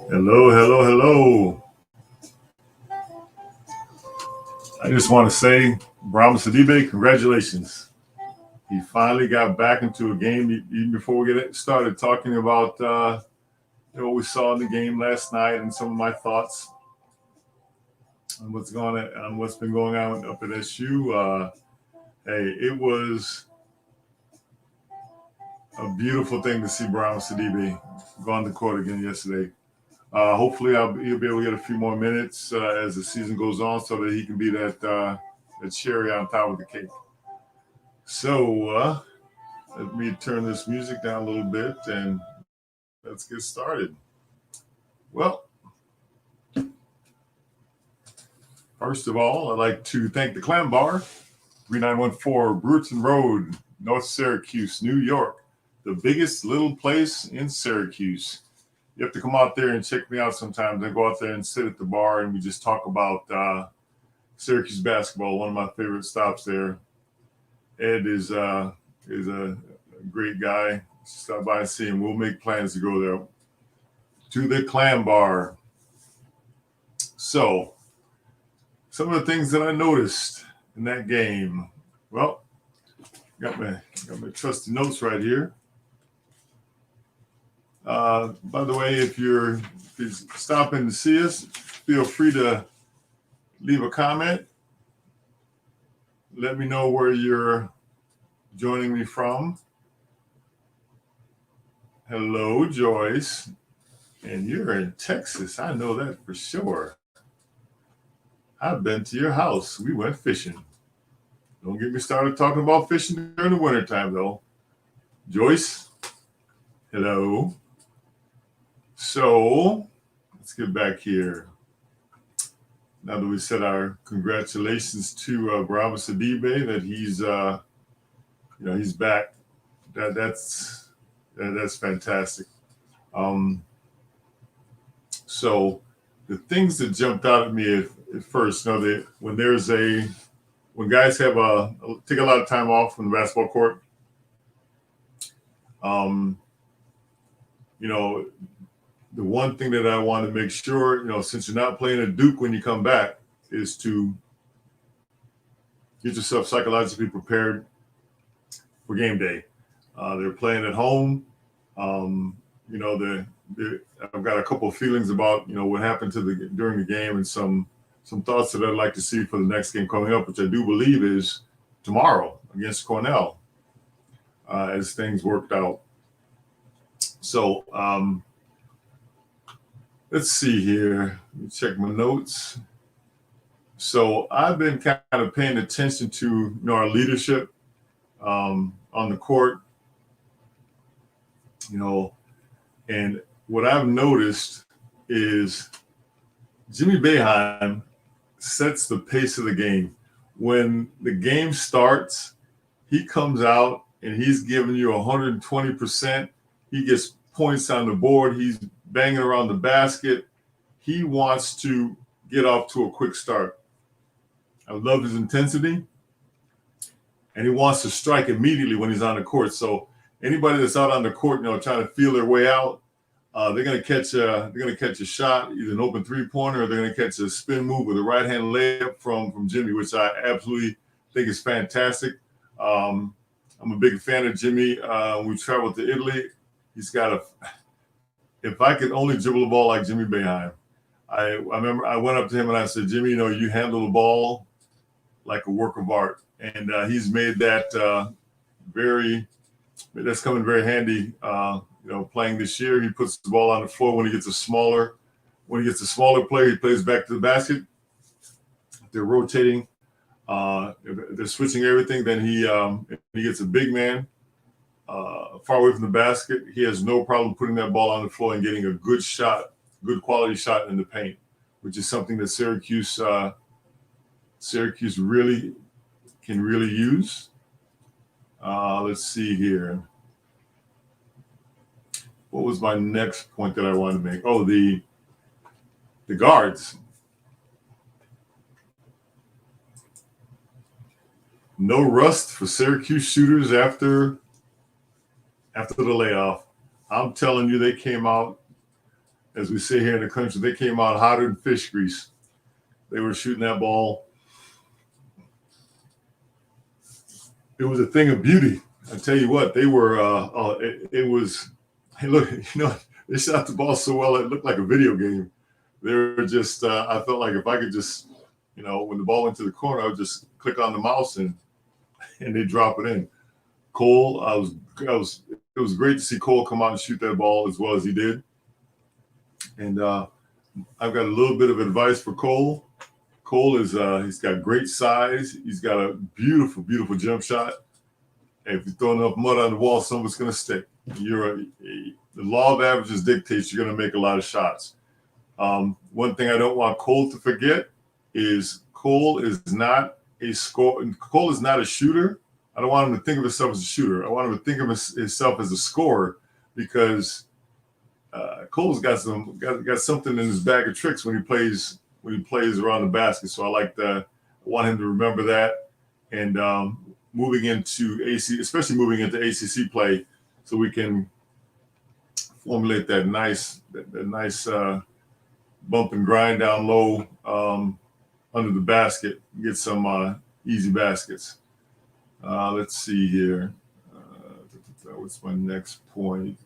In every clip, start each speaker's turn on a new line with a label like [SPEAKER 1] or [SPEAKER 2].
[SPEAKER 1] Hello, hello, hello. I just want to say, Brahma Sidibe, congratulations. He finally got back into a game. Even before we get started talking about what we saw in the game last night and some of my thoughts on what's been going on up at SU. Hey, it was a beautiful thing to see Brahma Sidibe go on the court again yesterday. Hopefully, he'll be able to get a few more minutes as the season goes on, so that he can be that cherry on top of the cake. So let me turn this music down a little bit and let's get started. Well, first of all, I'd like to thank the Clam Bar, 3914 Bruton Road, North Syracuse, New York, the biggest little place in Syracuse. You have to come out there and check me out sometimes. I go out there and sit at the bar and we just talk about Syracuse basketball, one of my favorite stops there. Ed is a great guy. Stop by and see him. We'll make plans to go there to the Clam Bar. So, some of the things that I noticed in that game. Well, got my trusty notes right here. By the way, if you're stopping to see us, feel free to leave a comment. Let me know where you're joining me from. Hello, Joyce. And you're in Texas. I know that for sure. I've been to your house. We went fishing. Don't get me started talking about fishing during the wintertime, though. Joyce, hello. So let's get back here. Now that we said our congratulations to Brahma Sidibe that he's he's back. That's fantastic. So the things that jumped out at me at first, when guys take a lot of time off from the basketball court, the one thing that I want to make sure, since you're not playing at Duke when you come back, is to get yourself psychologically prepared for game day. They're playing at home. I've got a couple of feelings about what happened during the game and some thoughts that I'd like to see for the next game coming up, which I do believe is tomorrow against Cornell, as things worked out. So let's see here. Let me check my notes. So I've been kind of paying attention to our leadership on the court, and what I've noticed is Jimmy Boeheim sets the pace of the game. When the game starts, he comes out and he's giving you 120%. He gets points on the board. He's banging around the basket. He wants to get off to a quick start. I love his intensity. And he wants to strike immediately when he's on the court. So anybody that's out on the court, trying to feel their way out, they're gonna catch a shot, either an open three-pointer, or they're gonna catch a spin move with a right-hand layup from Jimmy, which I absolutely think is fantastic. I'm a big fan of Jimmy. We traveled to Italy. He's got if I could only dribble the ball like Jimmy Boeheim. I remember I went up to him and I said, Jimmy, you handle the ball like a work of art. And he's made that that's coming very handy. Playing this year, he puts the ball on the floor when he gets a smaller player. He plays back to the basket. If they're rotating, if they're switching everything, then he gets a big man far away from the basket. He has no problem putting that ball on the floor and getting a good quality shot in the paint, which is something that Syracuse really can really use. Let's see here. What was my next point that I wanted to make? Oh, the guards. No rust for Syracuse shooters after the layoff. I'm telling you, they came out, as we say here in the country, they came out hotter than fish grease. They were shooting that ball. It was a thing of beauty. I tell you what, they were. It was. Hey, look, they shot the ball so well it looked like a video game. They were just. I felt like if I could just, when the ball went to the corner, I would just click on the mouse and they drop it in. Cole, It was great to see Cole come out and shoot that ball as well as he did. And I've got a little bit of advice for Cole. Cole he's got great size. He's got a beautiful, beautiful jump shot. And if you throw enough mud on the wall, some of it's going to stick. The law of averages dictates you're going to make a lot of shots. One thing I don't want Cole to forget is Cole is not a shooter. I don't want him to think of himself as a shooter. I want him to think of himself as a scorer, because Cole's got something in his bag of tricks when he plays around the basket. So I want him to remember that, and moving into especially moving into ACC play, so we can formulate that nice bump and grind down low under the basket, get some easy baskets. Let's see here. What's my next point?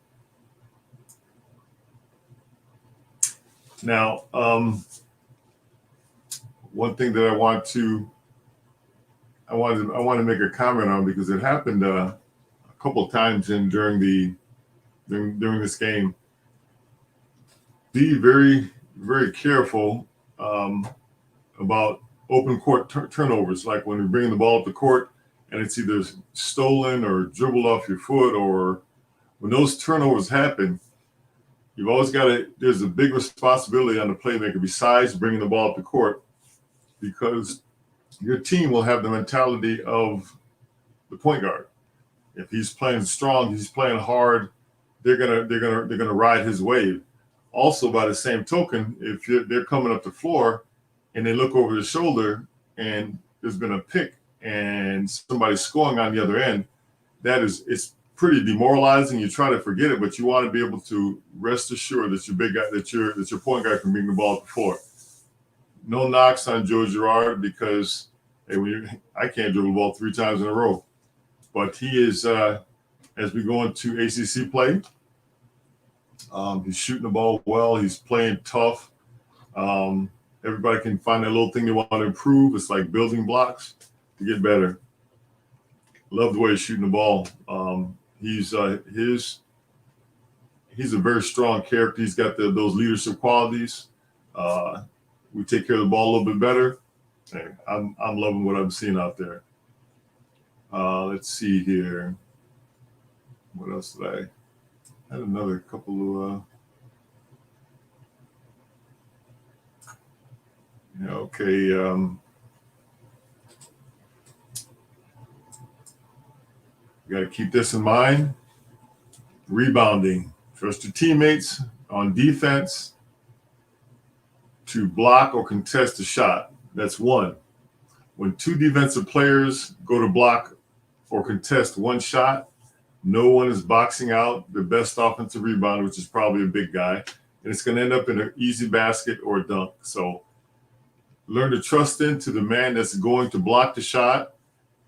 [SPEAKER 1] Now, one thing that I want to make a comment on, because it happened a couple of times during this game. Be very, very careful about open court turnovers, like when you're bringing the ball up the court and it's either stolen or dribbled off your foot, or when those turnovers happen, you've always there's a big responsibility on the playmaker besides bringing the ball up the court, because your team will have the mentality of the point guard. If he's playing strong, he's playing hard, they're gonna ride his wave. Also, by the same token, if they're coming up the floor and they look over their shoulder and there's been a pick and somebody's scoring on the other end, it's pretty demoralizing. You try to forget it, but you want to be able to rest assured that your big guy, that your point guard can bring the ball up the floor. No knocks on Joe Girard, because I can't dribble the ball 3 times in a row, but he is as we go into ACC play. He's shooting the ball well. He's playing tough. Everybody can find that little thing they want to improve. It's like building blocks to get better. Love the way he's shooting the ball. He's a very strong character. He's got those leadership qualities. We take care of the ball a little bit better. Hey, I'm loving what I'm seeing out there. Let's see here. What else did I had another couple of okay. You got to keep this in mind. Rebounding. Trust your teammates on defense to block or contest a shot. That's one. When 2 defensive players go to block or contest one shot, no one is boxing out the best offensive rebounder, which is probably a big guy, and it's going to end up in an easy basket or a dunk. So learn to trust into the man that's going to block the shot,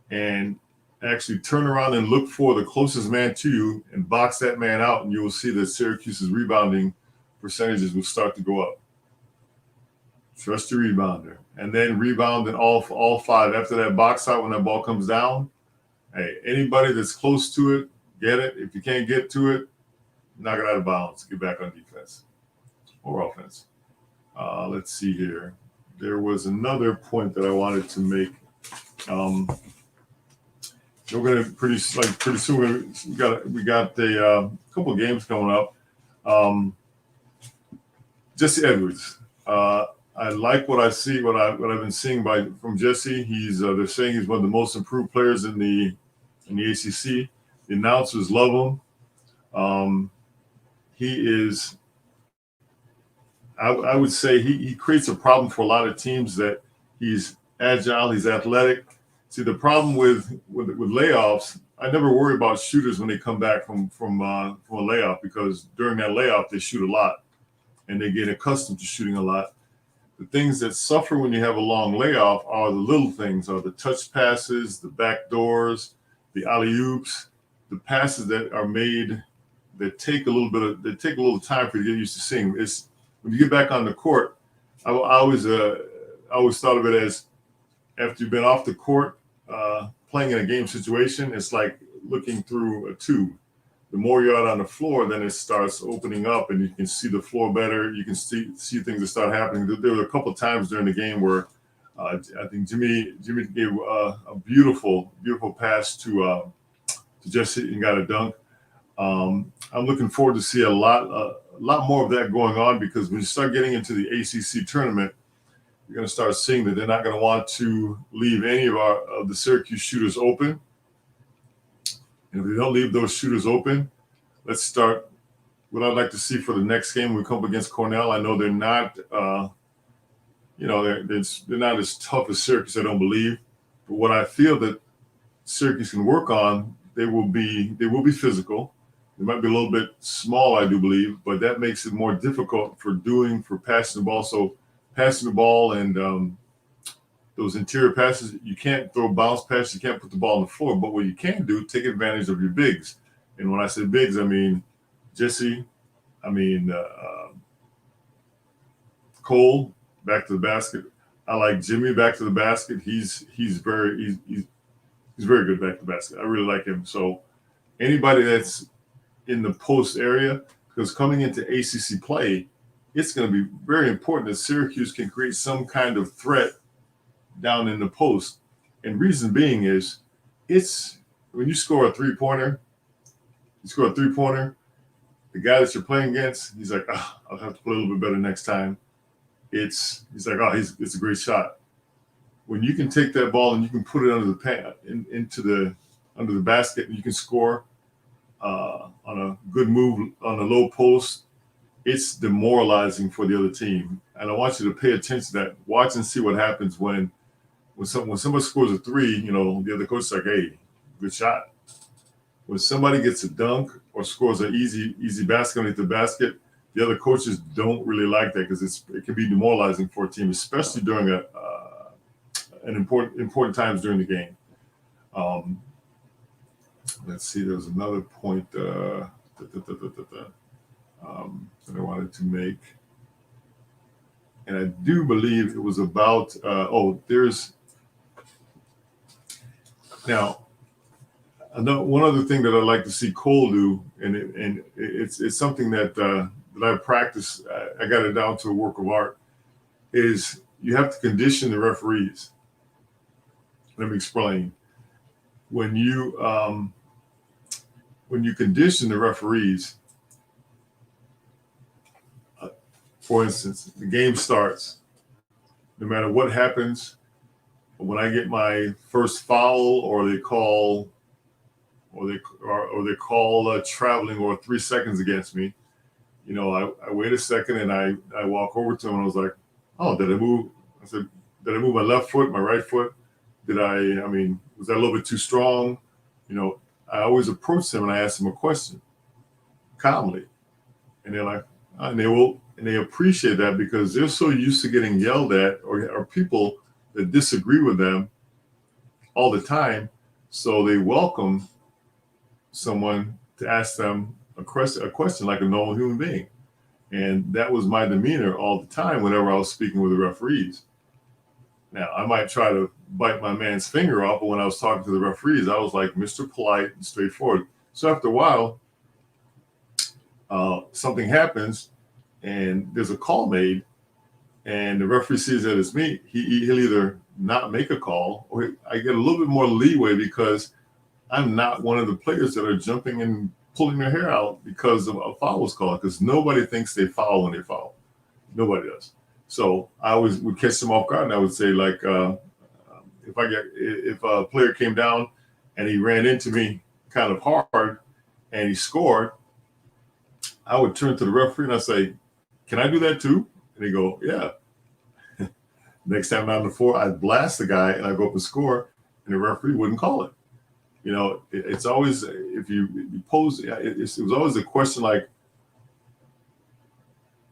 [SPEAKER 1] and actually turn around and look for the closest man to you and box that man out, and you will see that Syracuse's rebounding percentages will start to go up. Trust your rebounder, and then rebound in all 5. After that box out, when that ball comes down, hey, anybody that's close to it, get it. If you can't get to it, knock it out of bounds. Get back on defense or offense. Let's see here. There was another point that I wanted to make. We're gonna pretty soon. We got a couple of games coming up. Jesse Edwards. I like what I see. What I've been seeing from Jesse. They're saying he's one of the most improved players in the ACC. The announcers love him. He is. I would say he creates a problem for a lot of teams, that he's agile, he's athletic, See, the problem with layoffs, I never worry about shooters when they come back from a layoff, because during that layoff they shoot a lot and they get accustomed to shooting a lot. The things that suffer when you have a long layoff are the little things, are the touch passes, the back doors, the alley oops, the passes that are made that take a little time for you to get used to seeing. It's when you get back on the court. I always thought of it as, after you've been off the court playing in a game situation, it's like looking through a tube. The more you're out on the floor, then it starts opening up and you can see the floor better. You can see things that start happening. There were a couple of times during the game where I think Jimmy gave a beautiful pass to Jesse and got a dunk. I'm looking forward to see a lot more of that going on, because when you start getting into the ACC tournament, you're going to start seeing that they're not going to want to leave any of the Syracuse shooters open. And if they don't leave those shooters open, let's start what I'd like to see for the next game when we come up against Cornell. I know they're not, they're not as tough as Syracuse, I don't believe. But what I feel that Syracuse can work on, they will be physical. They might be a little bit small, I do believe, but that makes it more difficult for passing the ball. So passing the ball and those interior passes, you can't throw bounce passes, you can't put the ball on the floor. But what you can do, take advantage of your bigs. And when I say bigs, I mean Jesse, Cole back to the basket. I like Jimmy back to the basket. He's very good back to the basket. I really like him. So anybody that's in the post area, because coming into ACC play, it's going to be very important that Syracuse can create some kind of threat down in the post. And reason being is, it's when you score a three-pointer, the guy that you're playing against, he's like, I'll have to play a little bit better next time. He's like, it's a great shot. When you can take that ball and you can put it under the basket, and you can score on a good move on the low post, it's demoralizing for the other team. And I want you to pay attention to that. Watch and see what happens when somebody scores a three. The other coach is like, hey, good shot. When somebody gets a dunk or scores an easy basket underneath the basket, the other coaches don't really like that, because it can be demoralizing for a team, especially during an important times during the game. Let's see. There was another point that I wanted to make, and I do believe it was about. There's now. One other thing that I'd like to see Cole do, and it's something that I practice. I got it down to a work of art. Is you have to condition the referees. Let me explain. When you condition the referees, for instance, the game starts. No matter what happens, when I get my first foul, or they call traveling or 3 seconds against me, I wait a second and I walk over to him and I was like, oh, did I move? I said, did I move my left foot, my right foot? Was that a little bit too strong? I always approach them and I ask them a question calmly, and they're like, and they appreciate that, because they're so used to getting yelled at or people that disagree with them all the time. So they welcome someone to ask them a question like a normal human being. And that was my demeanor all the time whenever I was speaking with the referees. Now, I might try to bite my man's finger off, but when I was talking to the referees, I was like Mr. Polite and straightforward. So after a while, something happens and there's a call made, and the referee sees that it's me. He'll either not make a call, or I get a little bit more leeway, because I'm not one of the players that are jumping and pulling their hair out because of a foul was called, because nobody thinks they foul when they foul. Nobody does. So I always would catch them off guard, and I would say, like, if a player came down and he ran into me kind of hard and he scored, I would turn to the referee and I say, can I do that too? And he go, yeah. Next time I'm on the floor, I'd blast the guy and I go up and score. and the referee wouldn't call it. It's always, if you pose, it was always a question like,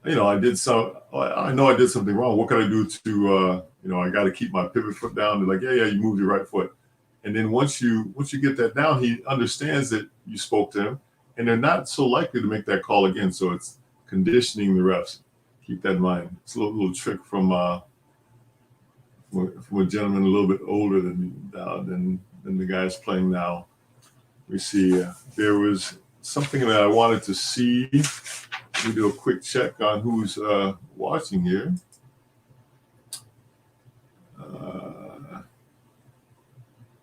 [SPEAKER 1] I know I did something wrong. What can I do to, I got to keep my pivot foot down. They're like, yeah, you moved your right foot. And then once you get that down, he understands that you spoke to him, and they're not so likely to make that call again. So it's conditioning the refs. Keep that in mind. It's a little trick from a gentleman a little bit older than the guys playing now. We see there was something that I wanted to see. Let me do a quick check on who's watching here.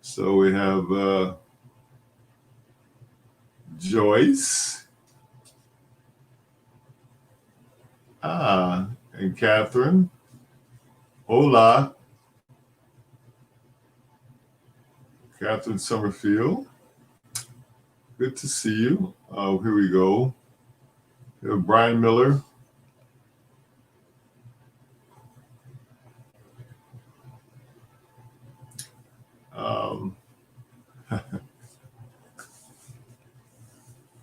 [SPEAKER 1] So we have Joyce. And Catherine. Hola. Catherine Summerfield. Good to see you. Here we go. We have Brian Miller.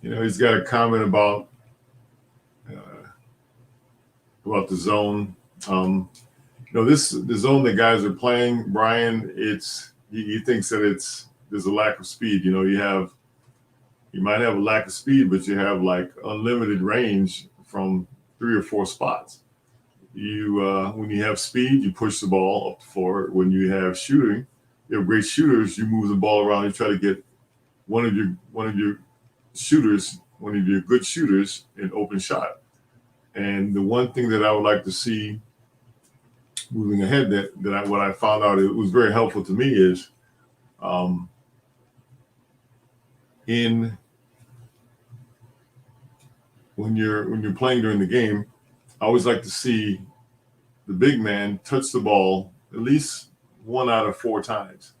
[SPEAKER 1] He's got a comment about the zone. The zone that guys are playing, Brian, he thinks that there's a lack of speed. You might have a lack of speed, but you have like unlimited range from 3 or 4 spots. When you have speed, you push the ball up the floor. When you have shooting, you have great shooters. You move the ball around. You try to get one of your good shooters an open shot. And the one thing that I would like to see moving ahead what I found out, it was very helpful to me, is when you're playing during the game, I always like to see the big man touch the ball at least 1 out of 4 times.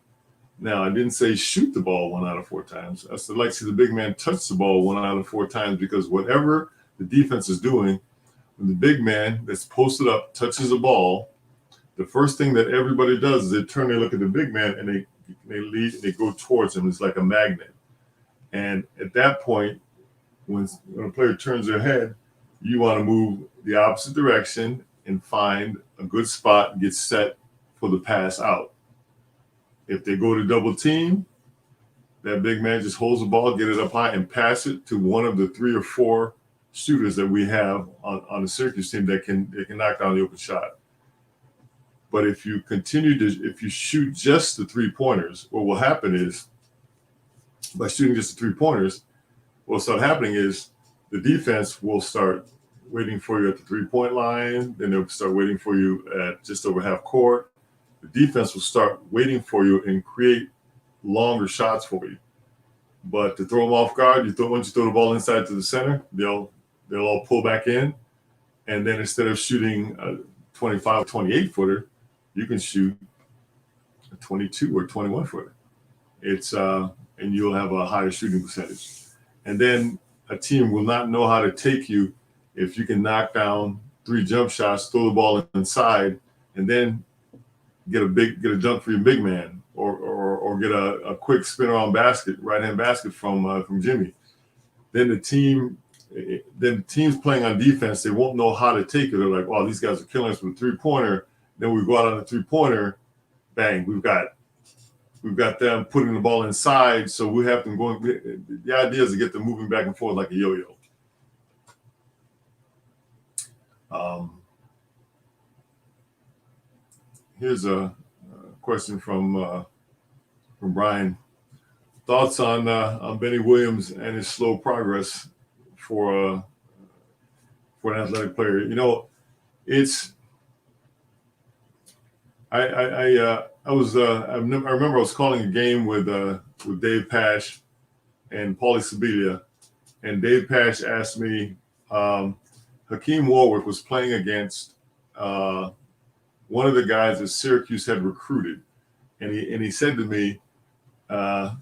[SPEAKER 1] Now, I didn't say shoot the ball 1 out of 4 times. I said like to see the big man touch the ball 1 out of 4 times, because whatever the defense is doing, when the big man that's posted up touches the ball, the first thing that everybody does is they turn and look at the big man, and they go towards him. It's like a magnet. And at that point, when a player turns their head, you want to move the opposite direction and find a good spot and get set for the pass out. If they go to double team, that big man just holds the ball, get it up high, and pass it to one of the 3 or 4 shooters that we have on the Syracuse team that can knock down the open shot. But if you shoot just the 3-pointers, what will happen is, by shooting just the 3-pointers, what'll start happening is the defense will start waiting for you at the 3-point line. Then they'll start waiting for you at just over half court. The defense will start waiting for you and create longer shots for you. But to throw them off guard, once you throw the ball inside to the center, they'll all pull back in. And then instead of shooting a 25 or 28 footer, you can shoot a 22 or 21 footer. And you'll have a higher shooting percentage. And then a team will not know how to take you if you can knock down 3 jump shots, throw the ball inside, and then get a dunk for your big man, or get a quick spin around right hand basket from Jimmy. Then the teams playing on defense, they won't know how to take it. They're like, wow, these guys are killing us with a 3-pointer. Then we go out on the 3-pointer, bang, we've got them putting the ball inside, so we have them going. The idea is to get them moving back and forth like a yo-yo. Here's a question from Brian. Thoughts on Benny Williams and his slow progress for an athletic player? I remember I was calling a game with Dave Pash and Paulie Sibilia, and Dave Pash asked me, Hakeem Warwick was playing against one of the guys that Syracuse had recruited, and he said to me,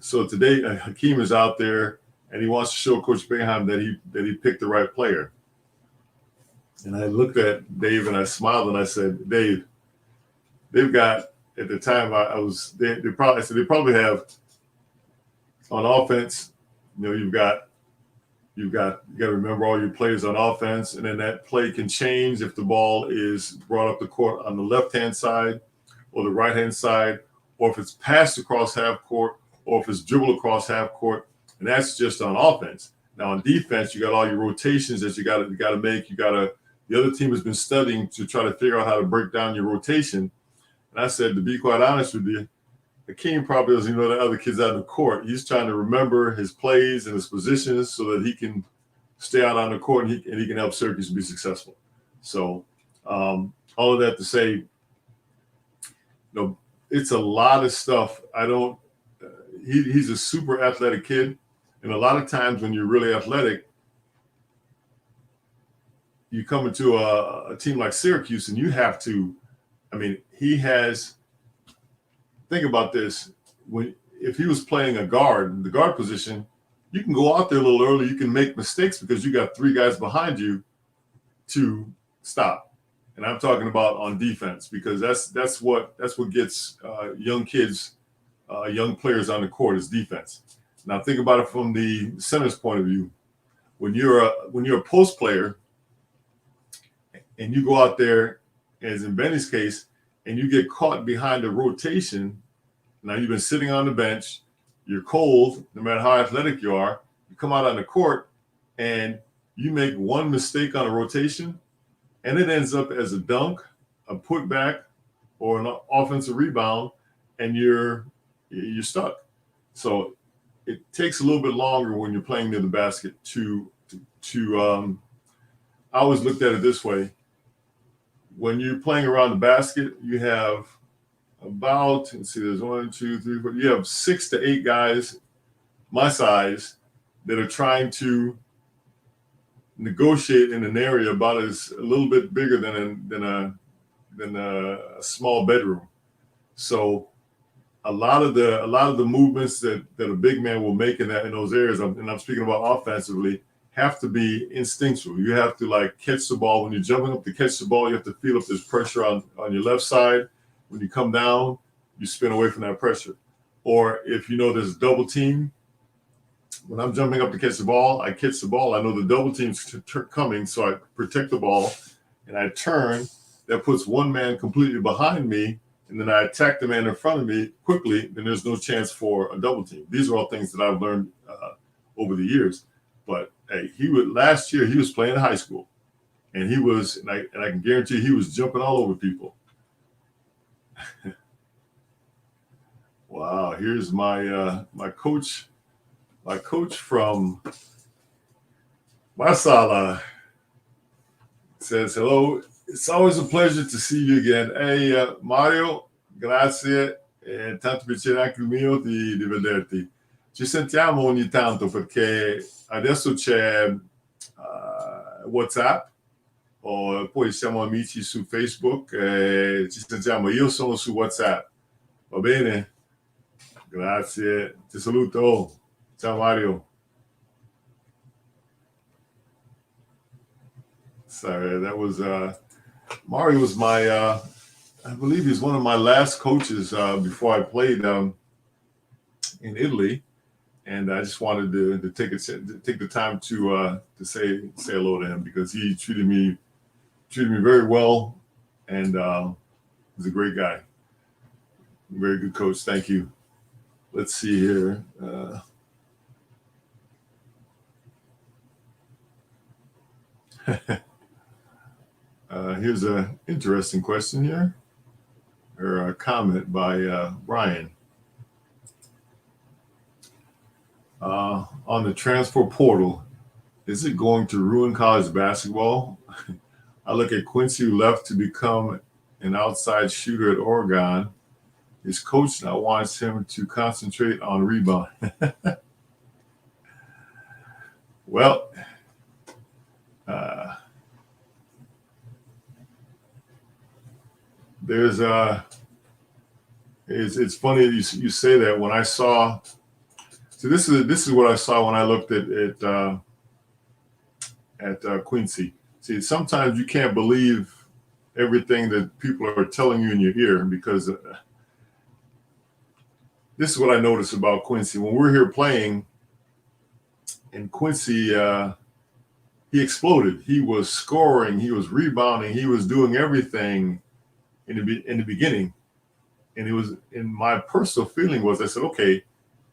[SPEAKER 1] so today Hakeem is out there and he wants to show Coach Boeheim that he picked the right player. And I looked at Dave and I smiled and I said, Dave, they've got at the time I was, they probably have on offense, you got to remember all your plays on offense, and then that play can change if the ball is brought up the court on the left-hand side or the right-hand side, or if it's passed across half court, or if it's dribbled across half court, and that's just on offense. Now on defense, you got all your rotations that you got to make. The other team has been studying to try to figure out how to break down your rotation. And I said, to be quite honest with you, Akeem probably doesn't know the other kids out in the court. He's trying to remember his plays and his positions so that he can stay out on the court and he can help Syracuse be successful. So all of that to say, it's a lot of stuff. He's a super athletic kid. And a lot of times when you're really athletic, you come into a team like Syracuse and you have to, think about this. If he was playing the guard position, you can go out there a little early. You can make mistakes because you got three guys behind you to stop. And I'm talking about on defense, because that's what gets young kids, young players on the court is defense. Now think about it from the center's point of view. When you're a post player and you go out there, as in Benny's case, and you get caught behind a rotation, now you've been sitting on the bench, you're cold, no matter how athletic you are, you come out on the court and you make one mistake on a rotation and it ends up as a dunk, a putback, or an offensive rebound, and you're stuck. So it takes a little bit longer when you're playing near the basket I always looked at it this way. When you're playing around the basket, you have there's 1, 2, 3, 4. You have 6 to 8 guys my size that are trying to negotiate in an area about as a little bit bigger than a small bedroom. So a lot of the movements that a big man will make in those areas, and I'm speaking about offensively, have to be instinctual. You have to catch the ball. When you're jumping up to catch the ball, you have to feel if there's pressure on your left side. When you come down, you spin away from that pressure. Or if there's a double team, when I'm jumping up to catch the ball, I catch the ball. I know the double team's coming, so I protect the ball and I turn. That puts one man completely behind me, and then I attack the man in front of me quickly. Then there's no chance for a double team. These are all things that I've learned over the years. But hey, last year he was playing in high school, and I can guarantee he was jumping all over people. Wow, here's my coach from Masala. Says hello. It's always a pleasure to see you again. Hey, Mario, grazie. Tanto piacere anche il mio di vederti. Ci sentiamo ogni tanto perché adesso c'è WhatsApp, poi siamo amici su Facebook, ci sentiamo. Io sono su WhatsApp. Va bene? Grazie. Ti saluto. Ciao Mario. Sorry, that was Mario was my I believe he's one of my last coaches before I played in Italy, and I just wanted to take the time to say hello to him, because he treated me very well, and he's a great guy, very good coach. Thank you. Let's see here. Here's an interesting question here, or a comment by Brian. On the transfer portal, is it going to ruin college basketball? I look at Quincy, who left to become an outside shooter at Oregon. His coach now wants him to concentrate on rebound. Well, there's it's funny you say that. When I saw, so this is what I saw when I looked at Quincy. See, sometimes you can't believe everything that people are telling you in your ear, because this is what I noticed about Quincy. When we're here playing, and Quincy, he exploded. He was scoring. He was rebounding. He was doing everything in the beginning. And it was, in my personal feeling was, I said, okay,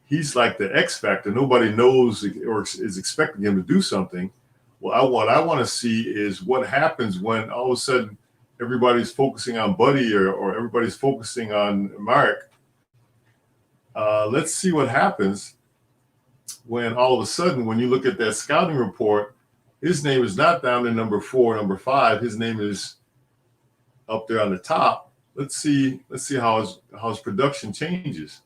[SPEAKER 1] he's like the X factor. Nobody knows or is expecting him to do something. Well, what I want to see is what happens when all of a sudden everybody's focusing on Buddy or everybody's focusing on Mark. Let's see what happens when all of a sudden, when you look at that scouting report, his name is not down in number 4, number 5. His name is up there on the top. Let's see how his production changes.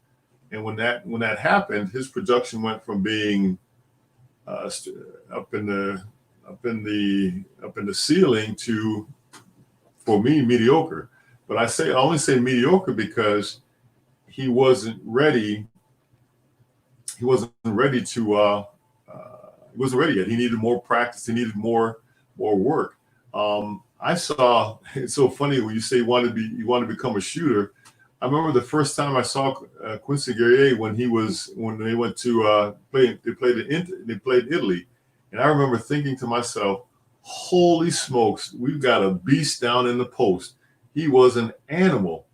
[SPEAKER 1] And when that happened, his production went from being up in the ceiling to, for me, mediocre. But I only say mediocre because he wasn't ready. He wasn't ready to. He wasn't ready yet. He needed more practice. He needed more work. I saw. It's so funny when you say you want to become a shooter. I remember the first time I saw Quincy Guerrier when they went to play. They played Italy, and I remember thinking to myself, "Holy smokes, we've got a beast down in the post." He was an animal,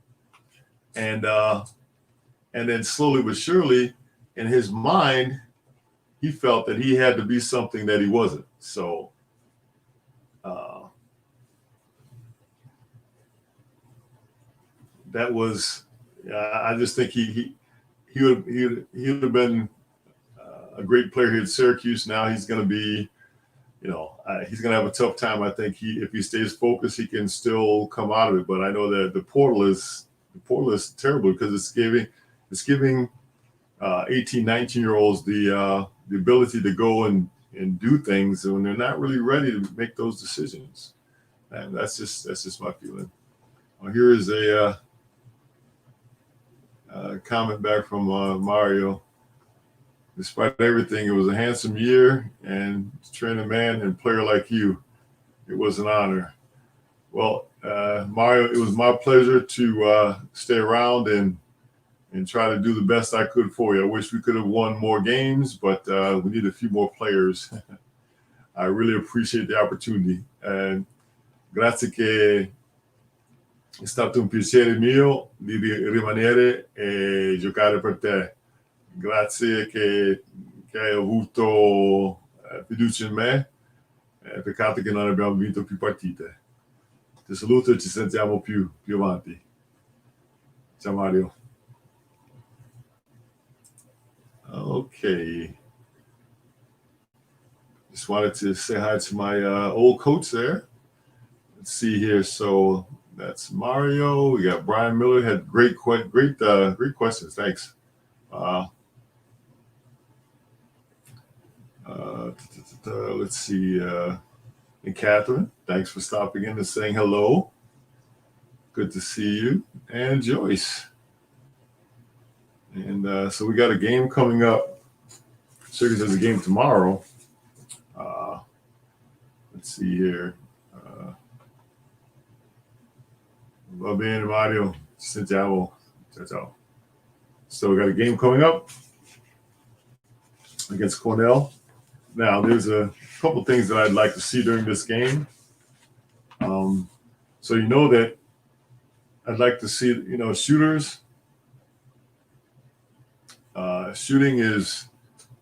[SPEAKER 1] and then slowly but surely, in his mind, he felt that he had to be something that he wasn't. So. That was, I just think he would have been a great player here at Syracuse. Now he's going to be, he's going to have a tough time. I think if he stays focused, he can still come out of it. But I know that the portal is terrible because it's giving 18, 19-year-olds the ability to go and do things when they're not really ready to make those decisions. And that's just my feeling. Well, here is a comment back from Mario. Despite everything, it was a handsome year, and to train a man and player like you, it was an honor. Well, Mario, it was my pleasure to stay around and try to do the best I could for you. I wish we could have won more games, but we need a few more players. I really appreciate the opportunity. And grazie che è stato un piacere mio di rimanere e giocare per te. Grazie che hai avuto fiducia in me. Peccato che non abbiamo vinto più partite. Ti saluto e ci sentiamo più avanti. Ciao Mario. Okay. Just wanted to say hi to my old coach there. Let's see here. So that's Mario. We got Brian Miller. Had great questions. Thanks. Let's see. And Catherine, thanks for stopping in and saying hello. Good to see you. And Joyce. And so we got a game coming up. Syracuse has a game tomorrow. Let's see here. Va bene, Mario. Ciao. So we got a game coming up against Cornell. Now, there's a couple things that I'd like to see during this game. So you know that I'd like to see, shooters. Shooting is,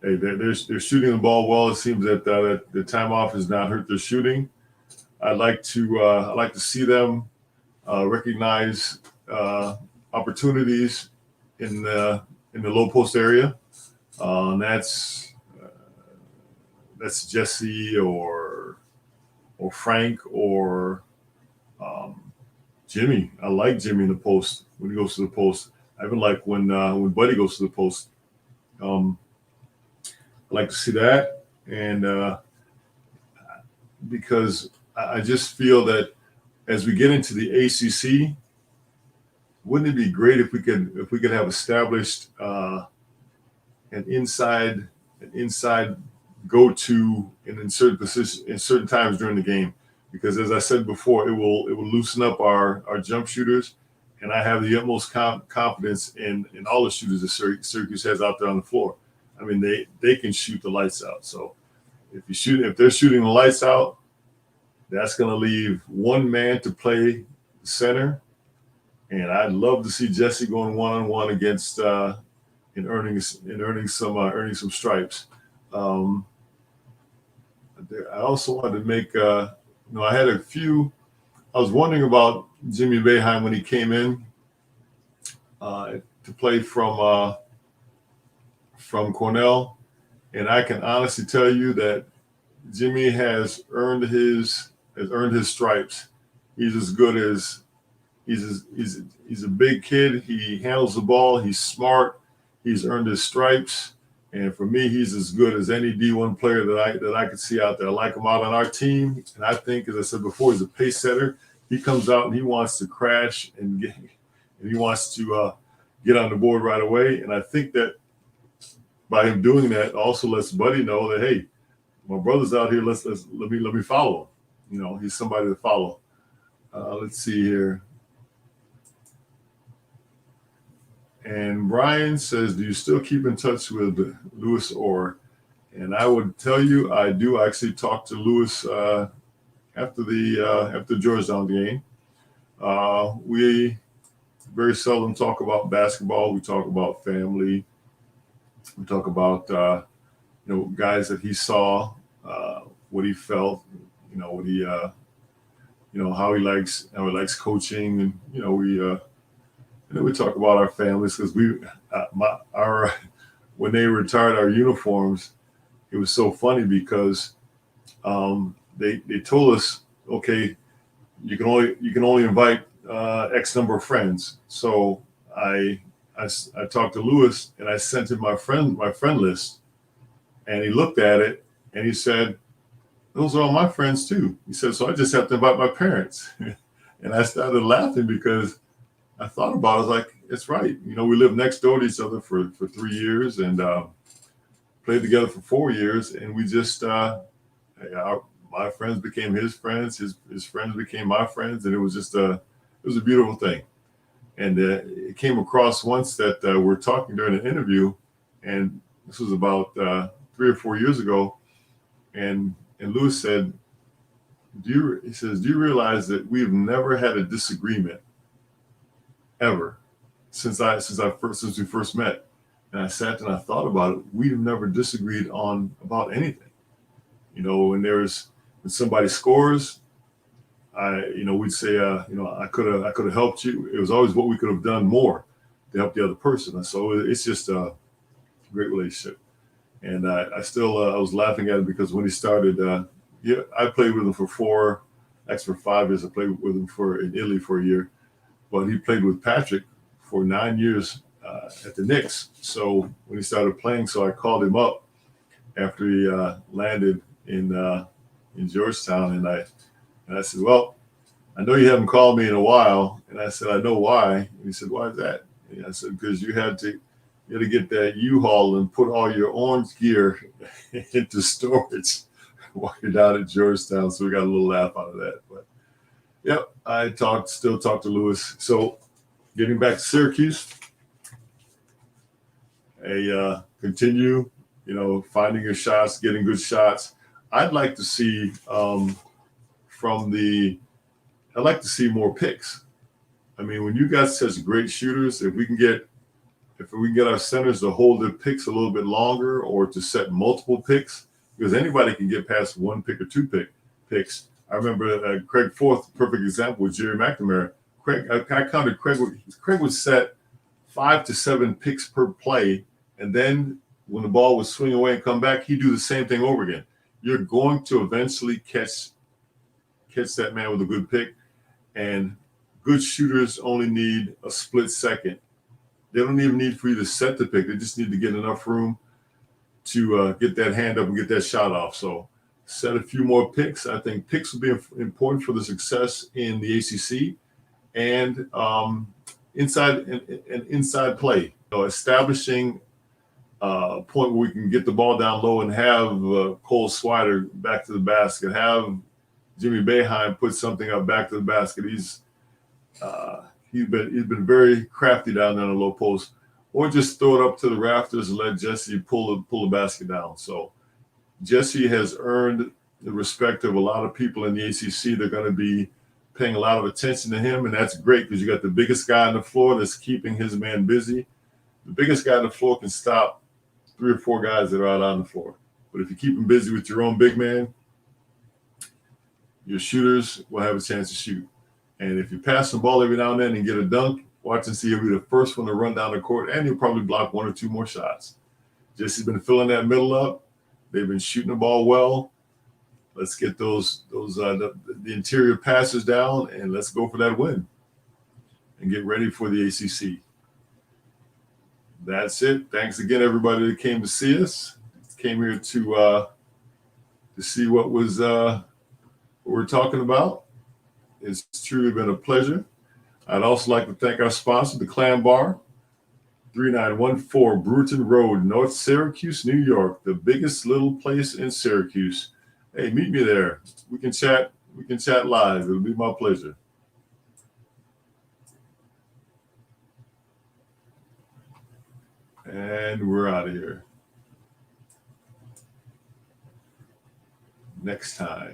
[SPEAKER 1] hey, they're shooting the ball well. It seems that the time off has not hurt their shooting. I'd like to see them recognize opportunities in the low post area. That's Jesse or Frank or Jimmy. I like Jimmy in the post when he goes to the post. I even like when Buddy goes to the post. I like to see that, and because I just feel that as we get into the ACC, wouldn't it be great if we could have established an inside go-to in certain positions in certain times during the game? Because as I said before, it will loosen up our jump shooters, and I have the utmost confidence in all the shooters that Syracuse has out there on the floor. I mean, they can shoot the lights out. So if they're shooting the lights out, that's going to leave one man to play center. And I'd love to see Jesse going one-on-one against and earning some stripes. I also wanted to make I had a few. I was wondering about Jimmy Boeheim when he came in to play from Cornell, and I can honestly tell you that Jimmy has earned his stripes. He's as good as he's a big kid. He handles the ball. He's smart. He's earned his stripes. And for me, he's as good as any D1 player that I could see out there. I like him out on our team. And I think, as I said before, he's a pace setter. He comes out and he wants to crash and he wants to get on the board right away. And I think that by him doing that also lets Buddy know that, hey, my brother's out here. Let me follow him. He's somebody to follow. Let's see here. And Brian says, do you still keep in touch with Lewis Orr? And I would tell you, I do. I actually talked to Lewis after the Georgetown game. We very seldom talk about basketball. We talk about family. We talk about guys that he saw, what he felt, what he how he likes coaching, and and then we talk about our families because when they retired our uniforms, it was so funny because they told us, okay, you can only invite X number of friends. So I talked to Lewis and I sent him my friend list, and he looked at it and he said, those are all my friends too. He said, so I just have to invite my parents. And I started laughing because I thought about it. I was like, it's right. We lived next door to each other for 3 years and played together for 4 years. And we just, my friends became his friends. His friends became my friends. And it was just it was a beautiful thing. And it came across once that we're talking during an interview. And this was about 3 or 4 years ago. And Lewis said, do you realize that we've never had a disagreement ever since we first met? And I sat and I thought about it. We've never disagreed about anything. When somebody scores, we'd say, I could have helped you. It was always what we could have done more to help the other person. And so it's just a great relationship. And I was laughing at it because when he started, I played with him for 5 years. I played with him in Italy for a year. But he played with Patrick for 9 years at the Knicks. So when he started playing, I called him up after he landed in Georgetown, and I said, well, I know you haven't called me in a while. And I said, I know why. And he said, why is that? And I said, because you had to get that U-Haul and put all your orange gear into storage while you're down at Georgetown. So we got a little laugh out of that. But yep, I still talk to Lewis. So getting back to Syracuse, continue, finding your shots, getting good shots. I'd like to see more picks. I mean, when you got such great shooters, if we can get our centers to hold their picks a little bit longer or to set multiple picks, because anybody can get past one pick or two picks. I remember Craig Forth, perfect example with Jerry McNamara. I counted Craig would set 5 to 7 picks per play, and then when the ball would swing away and come back, he'd do the same thing over again. You're going to eventually catch that man with a good pick, and good shooters only need a split second. They don't even need for you to set the pick. They just need to get enough room to get that hand up and get that shot off. So set a few more picks. I think picks will be important for the success in the ACC and inside play. Establishing a point where we can get the ball down low and have Cole Swider back to the basket, have Jimmy Boeheim put something up back to the basket. he's been very crafty down there on the low post, or just throw it up to the rafters and let Jesse pull the basket down. So Jesse has earned the respect of a lot of people in the ACC. They're going to be paying a lot of attention to him, and that's great because you got the biggest guy on the floor that's keeping his man busy. The biggest guy on the floor can stop 3 or 4 guys that are out on the floor. But if you keep him busy with your own big man, your shooters will have a chance to shoot. And if you pass the ball every now and then and get a dunk, watch and see he'll be the first one to run down the court, and he'll probably block 1 or 2 more shots. Jesse's been filling that middle up. They've been shooting the ball well. Let's get the interior passes down, and let's go for that win and get ready for the ACC. That's it. Thanks again, everybody that came to see us. Came here to see what we're talking about. It's truly been a pleasure. I'd also like to thank our sponsor, the Clam Bar, 3914 Bruton Road, North Syracuse, New York, the biggest little place in Syracuse. Hey, meet me there. We can chat. We can chat live. It'll be my pleasure. And we're out of here. Next time.